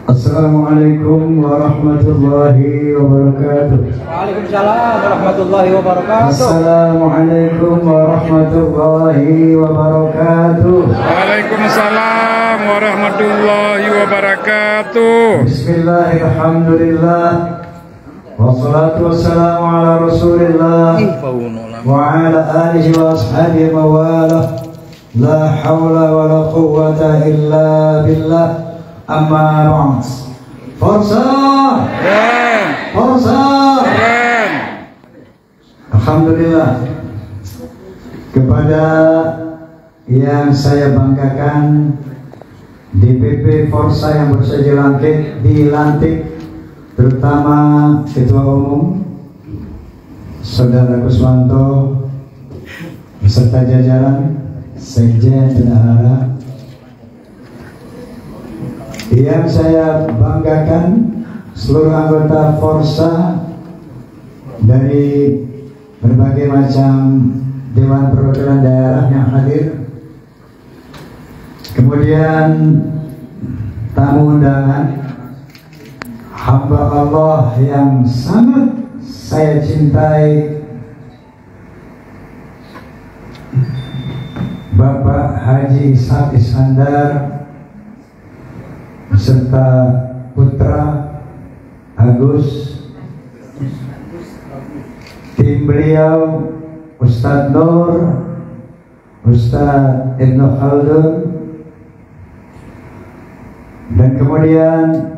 Assalamualaikum warahmatullahi wabarakatuh. Waalaikumsalam warahmatullahi wabarakatuh. Assalamualaikum warahmatullahi wabarakatuh. Waalaikumsalam warahmatullahi wabarakatuh. Bismillahirrahmanirrahim. Wassalatu wassalamu ala rasulillah wa ala alihi wa ashabihi wa wala. La hawla wa la quwwata illa billah. Amma ba'd. Forza! Keren. Forza! Keren. Alhamdulillah, kepada yang saya banggakan DPP Forza yang baru saja dilantik, terutama Ketua Umum Saudara Kuswanto beserta jajaran Sekjen Bendahara. Yang saya banggakan seluruh anggota Forza dari berbagai macam Dewan Perwakilan Daerah yang hadir. Kemudian tamu undangan, hamba Allah yang sangat saya cintai, Bapak Haji Ishaq Iskandar beserta putra Agus, tim beliau Ustadz Nur, Ustadz Ibnu Khaldun, dan kemudian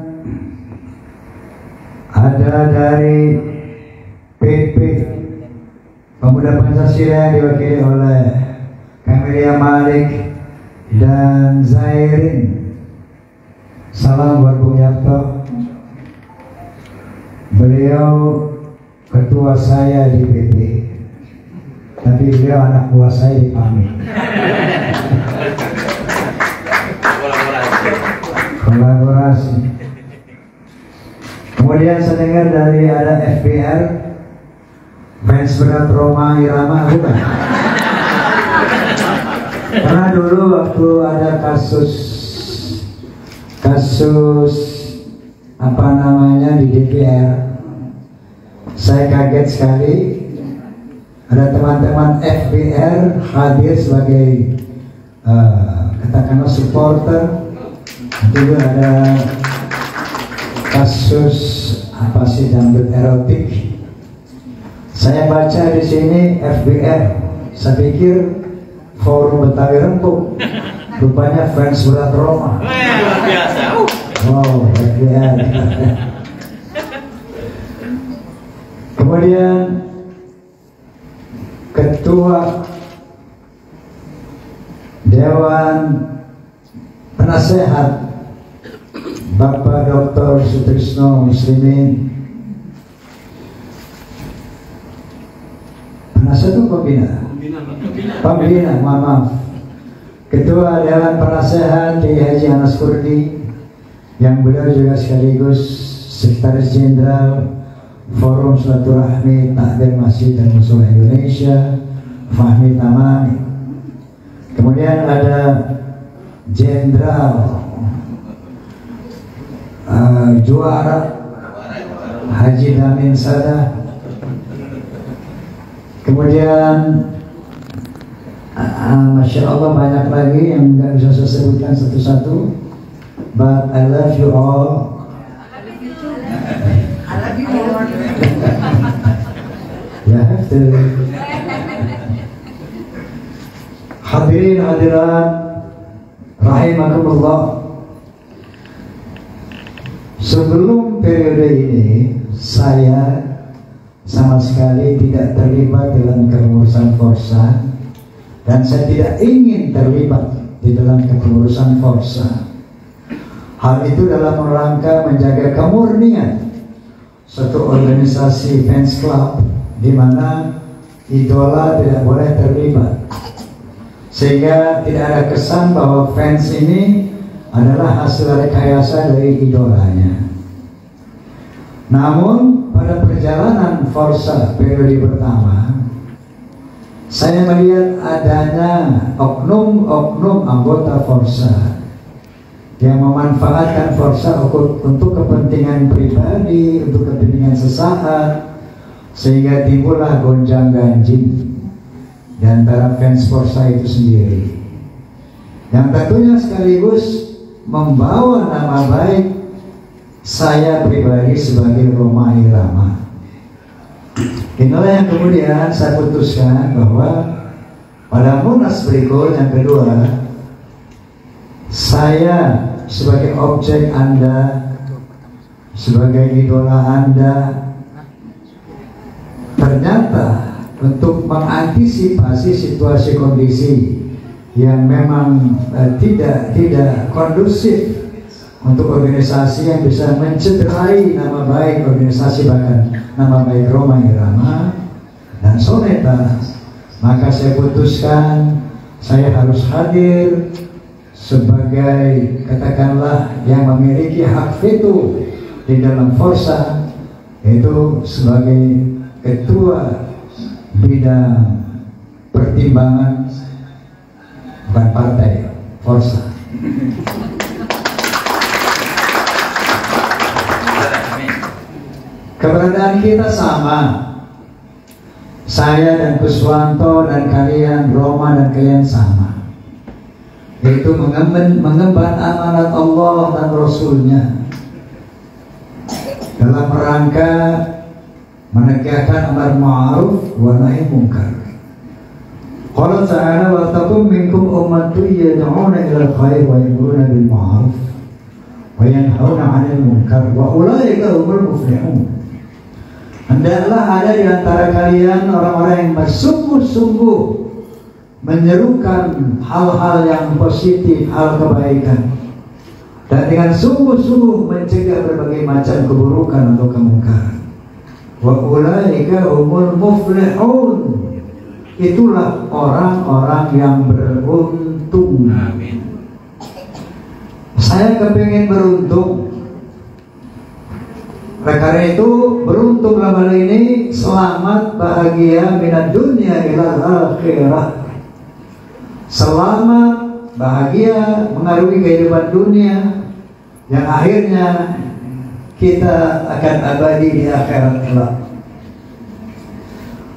ada dari PP Pemuda Pancasila yang diwakili oleh Kamelia Malik dan Zairin. Salam buat Bung Yakto. Beliau ketua saya di PP, tapi beliau anak buah saya di PAMI. Kolaborasi. Kemudian saya dengar dari ada FBR, fans berat Roma Irama, bukan? Karena dulu waktu ada kasus apa namanya di DPR, saya kaget sekali ada teman-teman FBR hadir sebagai katakanlah supporter. Dulu ada kasus apa sih, dangdut erotik. Saya baca di sini FBR, saya pikir forum Betawi Rempuk, rupanya fans berat Roma. Luar biasa. Wow, FBR. Kemudian Ketua Dewan Penasehat Bapak Dr. Sutrisno Muslimin. Penasehat itu Pembina, maaf. Ketua Dewan Penasehat di Haji Anas Kurdi, yang beliau juga sekaligus Sekretaris Jenderal Forum Silaturahmi Takdir Masjid dan Mushola Indonesia, Fahmi Tamani. Kemudian ada Jenderal Juara Haji Damin Sadah. Kemudian Masya Allah banyak lagi yang nggak bisa saya sebutkan satu-satu, but I love you all. I love you more. Ya, have to. Hadirin hadirat rahimakumullah. Sebelum periode ini saya sama sekali tidak terlibat dalam kepengurusan Forza, dan saya tidak ingin terlibat di dalam kepengurusan Forza. Hal itu dalam rangka menjaga kemurnian suatu organisasi fans club di mana idola tidak boleh terlibat, sehingga tidak ada kesan bahwa fans ini adalah hasil rekayasa dari idolanya. Namun pada perjalanan Forza periode pertama, saya melihat adanya oknum-oknum anggota Forza yang memanfaatkan Forza untuk kepentingan pribadi, untuk kepentingan sesaat, sehingga timbullah gonjang-ganjing di antara fans Forza itu sendiri, yang tentunya sekaligus membawa nama baik saya pribadi sebagai Rhoma Irama. Inilah yang kemudian saya putuskan bahwa pada Munas berikut yang kedua, saya sebagai objek Anda, sebagai idola Anda, ternyata untuk mengantisipasi situasi kondisi yang memang tidak kondusif untuk organisasi yang bisa mencederai nama baik organisasi, bahkan nama baik Rhoma Irama dan Soneta, maka saya putuskan saya harus hadir sebagai, katakanlah, yang memiliki hak veto di dalam Forza, yaitu sebagai ketua bidang pertimbangan, bukan partai, Forza. Keberadaan kita sama, saya dan Kuswanto dan kalian Rhoma dan kalian sama, yaitu mengemban amanat Allah dan Rasulnya dalam rangka menegakkan amar ma'ruf wa nahi munkar. Qala ta'ala wa takum minkum ummatun yad'una ila al-khair wa ya'muruna bil ma'ruf wa yanhauna 'anil munkar wa ulaika humul muflihun. Hendaklah ada di antara kalian orang-orang yang bersungguh-sungguh menyerukan hal-hal yang positif, hal kebaikan, dan dengan sungguh-sungguh mencegah berbagai macam keburukan atau kemungkaran. Wa ulaika humul muflihun. Itulah orang-orang yang beruntung. Amin. Saya kepingin beruntung. Karena itu beruntung dalam hal ini selamat bahagia minad dunia ilal akhirah. Selamat bahagia mengarungi kehidupan dunia yang akhirnya kita akan abadi di akhirat kelak.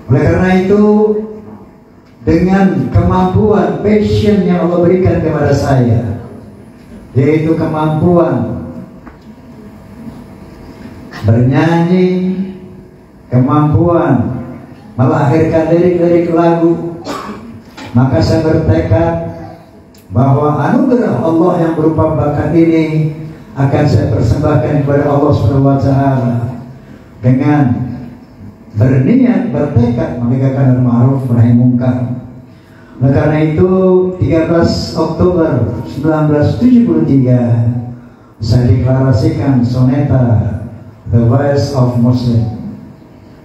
Oleh karena itu, dengan kemampuan passion yang Allah berikan kepada saya, yaitu kemampuan bernyanyi, kemampuan melahirkan lirik-lirik lagu, maka saya bertekad bahwa anugerah Allah yang berupa bakat ini akan saya persembahkan kepada Allah SWT dengan berniat, bertekad menegakkan ma'ruf nahi munkar. Oleh karena itu 13 Oktober 1973 saya deklarasikan Soneta The Voice of Muslim.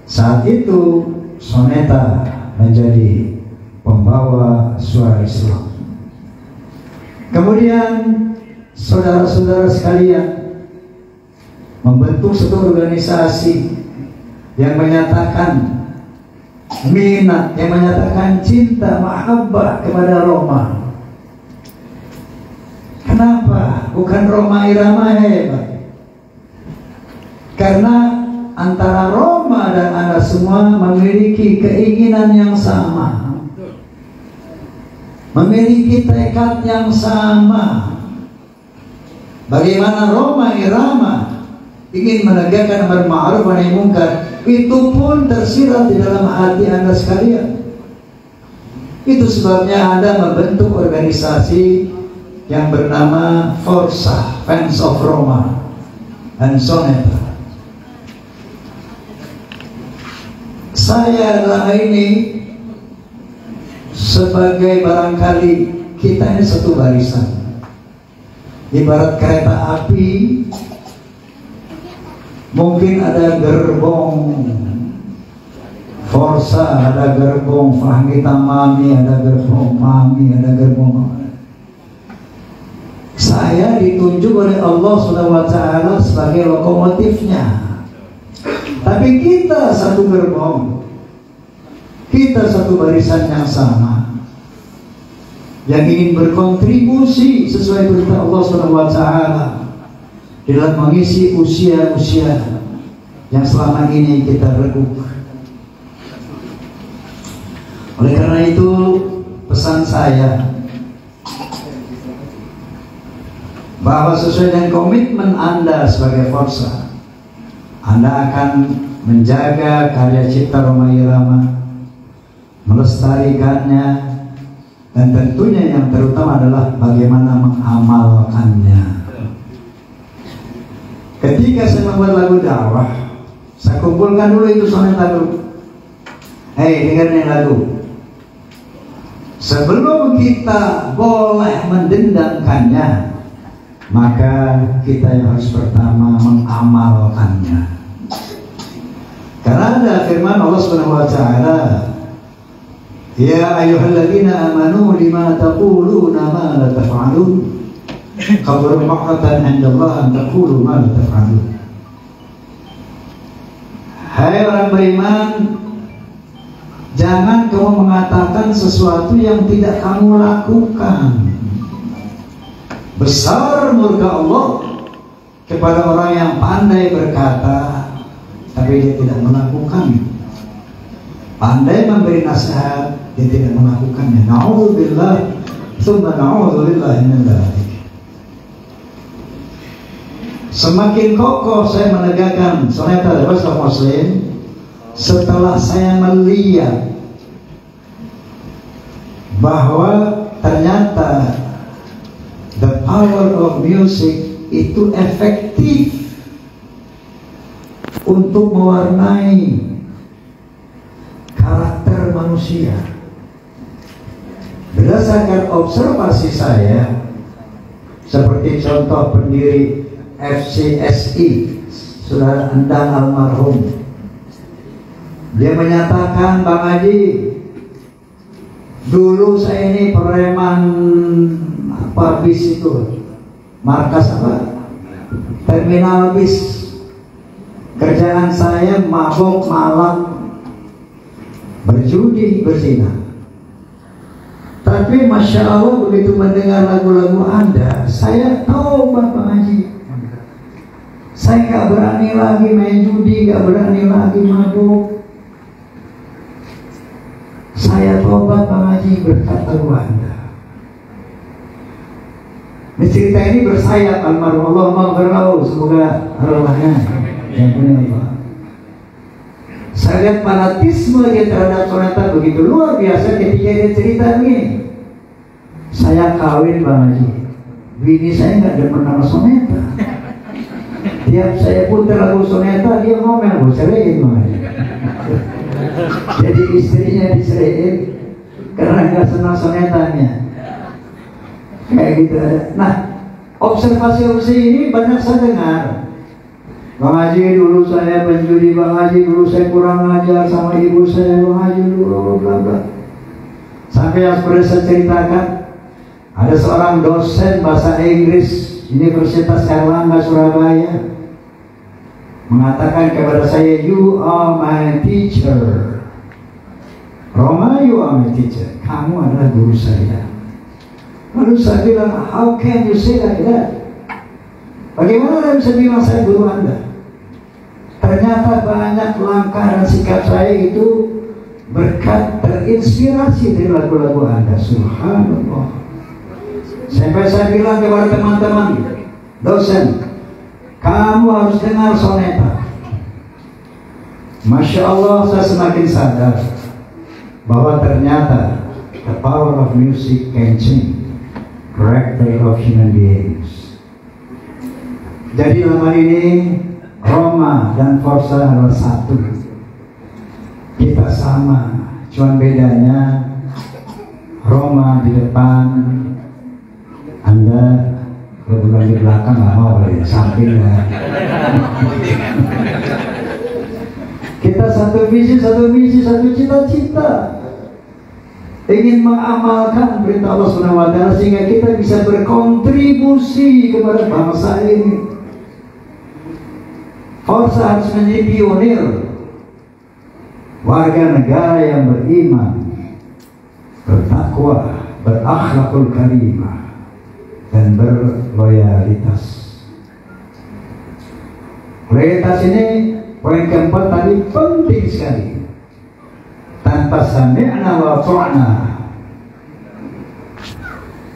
Saat itu Soneta menjadi pembawa suara Islam. Kemudian saudara-saudara sekalian membentuk satu organisasi yang menyatakan minat, yang menyatakan cinta, mahabbah kepada Rhoma. Kenapa? Bukan Rhoma Irama hebat. Karena antara Rhoma dan Anda semua memiliki keinginan yang sama, memiliki tekad yang sama. Bagaimana Rhoma Irama ingin menegakkan amar ma'ruf nahi munkar, itu pun tersirat di dalam hati Anda sekalian. Itu sebabnya Anda membentuk organisasi yang bernama Forza, Fans of Rhoma and Soneta. Saya adalah ini sebagai barangkali kita ini satu barisan, ibarat kereta api. Mungkin ada gerbong Forza, ada gerbong Fahmi Tamami, ada gerbong Mami, ada gerbong Mami. Saya ditunjuk oleh Allah SWT sebagai lokomotifnya. Tapi kita satu gerbong, kita satu barisan yang sama. yang ingin berkontribusi sesuai perintah Allah SWT dalam mengisi usia-usia yang selama ini kita reguk. Oleh karena itu, pesan saya bahwa sesuai dengan komitmen Anda sebagai Forsa, Anda akan menjaga karya cipta Rhoma Irama, melestarikannya, dan tentunya yang terutama adalah bagaimana mengamalkannya. Ketika saya membuat lagu dakwah, saya kumpulkan dulu itu sonet lagu. Hei, dengerin lagu. Sebelum kita boleh mendendangkannya, maka kita yang harus pertama mengamalkannya. Karena ada firman Allah SWT, ya ayyuhalladzina amanu lima taquluna ma la taf'alun, kabura maqtan 'indallah an taqulu ma la taf'alun. Hai orang beriman, jangan kamu mengatakan sesuatu yang tidak kamu lakukan. Besar murka Allah kepada orang yang pandai berkata tapi dia tidak melakukan, pandai memberi nasihat dia tidak melakukannya. Na'udzubillah tsumma na'udzubillah min dzalik. Semakin kokoh saya menegakkan soneta bahasa Muslim setelah saya melihat bahwa ternyata the power of music itu efektif untuk mewarnai karakter manusia. Berdasarkan observasi saya, seperti contoh pendiri FCSI, Saudara Endang almarhum, dia menyatakan, Bang Haji, dulu saya ini preman apa bis itu, markas apa, terminal bis. Kerjaan saya mabok, malam, berjudi, berzina. Tapi Masya Allah, begitu mendengar lagu-lagu Anda, saya tahu Bapak Haji, saya gak berani lagi main judi, gak berani lagi mabuk. Saya tobat Bang Haji berkat lagu Anda. Ini cerita ini bersayap, almarhum Allah maghfirlahu, semoga arwahnya yang punya Allah. Saya lihat fanatisme dia terhadap soneta begitu luar biasa ketika dia cerita ini. Saya kawin Bang Haji, bini saya nggak demen nama soneta. Tiap saya putar lagu soneta dia ngomel, gue ceraiin Bang Haji. Jadi istrinya diceraiin karena nggak senang sonetanya. Kayak gitu. Nah, observasi ini banyak saya dengar. Bang Haji dulu saya penjudi, Bang Haji dulu saya kurang ajar sama ibu saya, Bang Haji dulu bla bla. Sampai yang seperti saya ceritakan, ada seorang dosen bahasa Inggris Universitas Airlangga Surabaya mengatakan kepada saya, you are my teacher. Rhoma, you are my teacher. Kamu adalah guru saya. Lalu saya bilang, how can you say like that? Bagaimana Anda bisa bilang saya guru Anda? Ternyata banyak langkah dan sikap saya itu berkat terinspirasi dari lagu-lagu Anda. Subhanallah. Sampai saya bilang kepada teman-teman dosen, kamu harus dengar soneta. Masya Allah, saya semakin sadar bahwa ternyata the power of music can change character of human beings. Jadi dalam hal ini Rhoma dan Forsa adalah satu. Kita sama, cuman bedanya Rhoma di depan, Anda kebetulan di belakang nggak mau ya, samping ya. Kita satu visi, satu misi, satu cita-cita, ingin mengamalkan perintah Allah SWT sehingga kita bisa berkontribusi kepada bangsa ini. Forsa harus menjadi pionir, warga negara yang beriman, bertakwa, berakhlakul karimah, dan berloyalitas. Loyalitas ini poin keempat tadi penting sekali. Tanpa sami'na wa ta'na,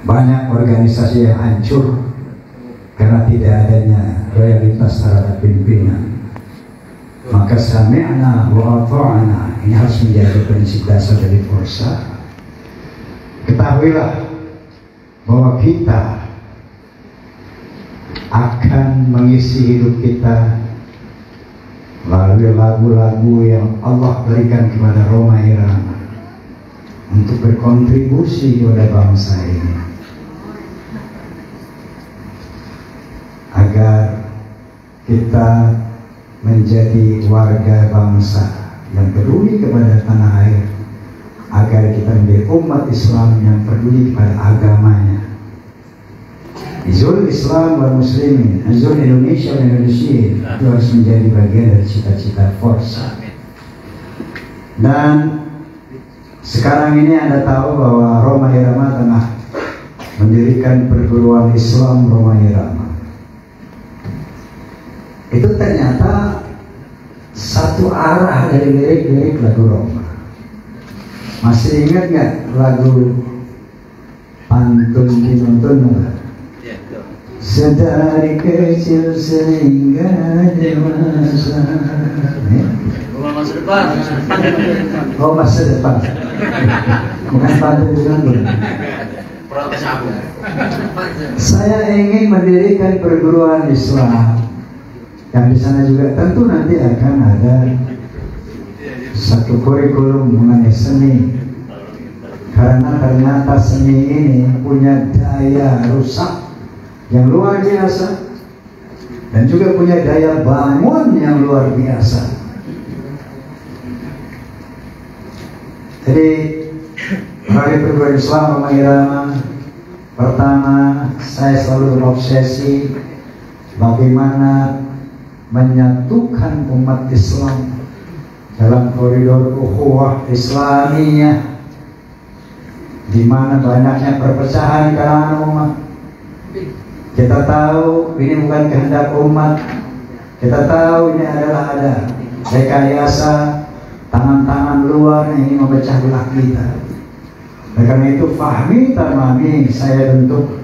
banyak organisasi yang hancur karena tidak adanya loyalitas terhadap pimpinan. Maka sami'na wa ta'na ini harus menjadi prinsip dasar dari perusahaan. Ketahuilah bahwa kita akan mengisi hidup kita melalui lagu-lagu yang Allah berikan kepada Rhoma Irama untuk berkontribusi kepada bangsa ini, agar kita menjadi warga bangsa yang peduli kepada tanah air, agar kita menjadi umat Islam yang peduli pada agamanya. Izul Islam wal Muslimin, Izul Indonesia dan Indonesia itu harus menjadi bagian dari cita-cita Forza. Dan sekarang ini Anda tahu bahwa Rhoma Irama tengah mendirikan perguruan Islam Rhoma Irama. Itu ternyata satu arah dari lirik-lirik lagu Rhoma. Masih ingat nggak lagu Pantun Pinuntun? Sedari kecil sehingga dewasa. Masa depan. Oh, masa depan. Bukan pantun pinuntun. Protes aku. Saya ingin mendirikan perguruan Islam yang di sana juga tentu nanti akan ada satu kurikulum mengenai seni, karena ternyata seni ini punya daya rusak yang luar biasa dan juga punya daya bangun yang luar biasa. Jadi melalui perguruan Islam Rhoma Irama, pertama saya selalu berobsesi bagaimana menyatukan umat Islam dalam koridor ukhuwah Islamiyah, di mana banyaknya perpecahan di kalangan umat. Kita tahu ini bukan kehendak umat. Kita tahu ini adalah ada rekayasa tangan-tangan luar yang ingin memecah belah kita. Oleh karena itu fahmi tamami saya bentuk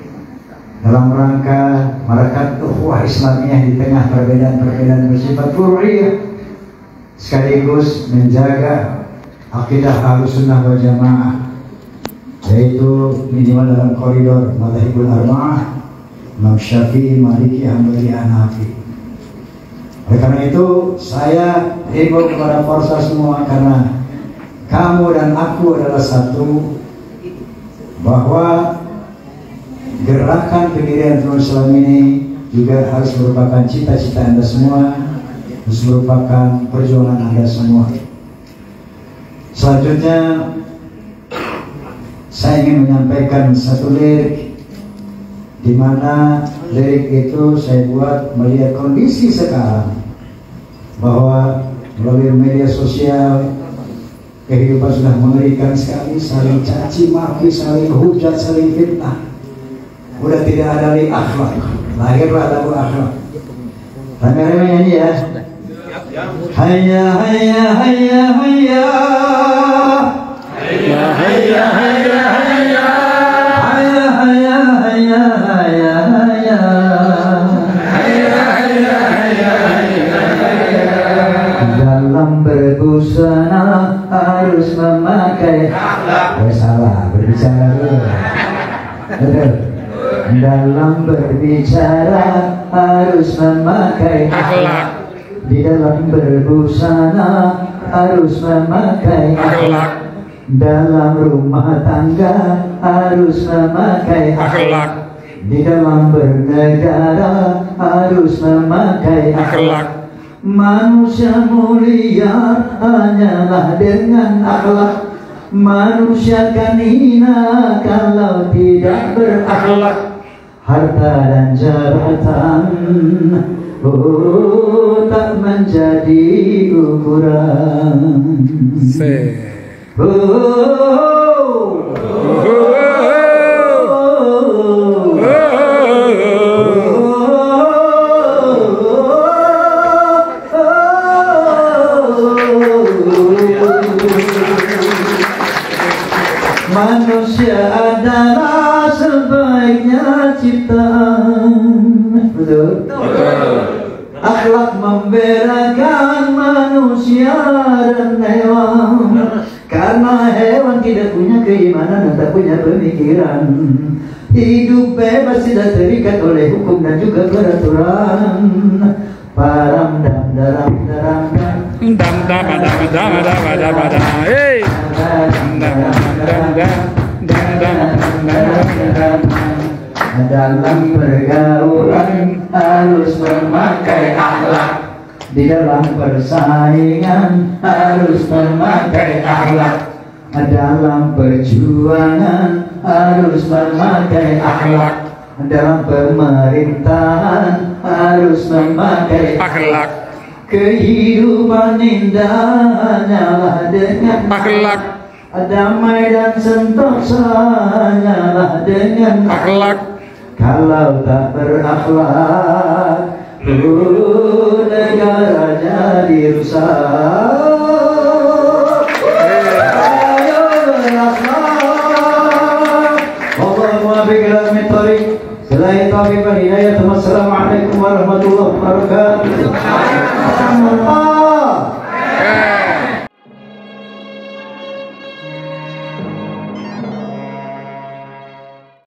dalam rangka merekat ukhuwah Islamiyah di tengah perbedaan-perbedaan bersifat fur'iyah, sekaligus menjaga akidah Ahlussunnah wal Jamaah, yaitu minimal dalam koridor Madzhabul Arba'ah, Imam Syafi'i, Maliki, Hambali, Hanafi. Oleh karena itu saya himbau kepada Forza semua, karena kamu dan aku adalah satu, bahwa gerakan pendirian Islam ini juga harus merupakan cita-cita Anda semua, harus merupakan perjuangan Anda semua. Selanjutnya saya ingin menyampaikan satu lirik, di mana lirik itu saya buat melihat kondisi sekarang, bahwa melalui media sosial kehidupan sudah mengerikan sekali, saling caci maki, saling hujat, saling fitnah. Udah tidak ada lagi akhlak, lahirlah lagu akhlak. Rame-rame nyanyi ya. Hayya hayya hayya hayya, hayya hayya hayya hayya, hayya hayya hayya hayya hayya, hayya hayya hayya hayya. Dalam berbusana harus memakai akhlak. Salah berbicara dulu. Betul. Dalam berbicara harus memakai akhlak. Di dalam berbusana harus memakai akhlak. Dalam rumah tangga harus memakai akhlak. Di dalam bernegara harus memakai akhlak. Manusia mulia hanyalah dengan akhlak. Manusia kan hina kalau tidak berakhlak. Harta dan jabatan tak menjadi ukuran. Akhlak membedakan manusia dan hewan. Karena hewan tidak punya keimanan dan tak punya pemikiran. Hidup bebas tidak terikat oleh hukum dan juga peraturan. Param dam daram daram dam. Dam dam dam dam dam dam dam. Hey. Dam dam dam dam dam dam. Dalam pergaulan harus memakai akhlak. Di dalam persaingan harus memakai akhlak. Dalam perjuangan harus memakai akhlak. Dalam pemerintahan harus memakai Akhlak. Kehidupan indahnya dengan Akhlak. damai dan sentosanya dengan Akhlak. Kalau tak berakhlak, negara jadi rusak. Ayo berakhlak. Allahumma biqilal mitari. Selain taufiq wal hidayah. Wassalamualaikum warahmatullahi wabarakatuh.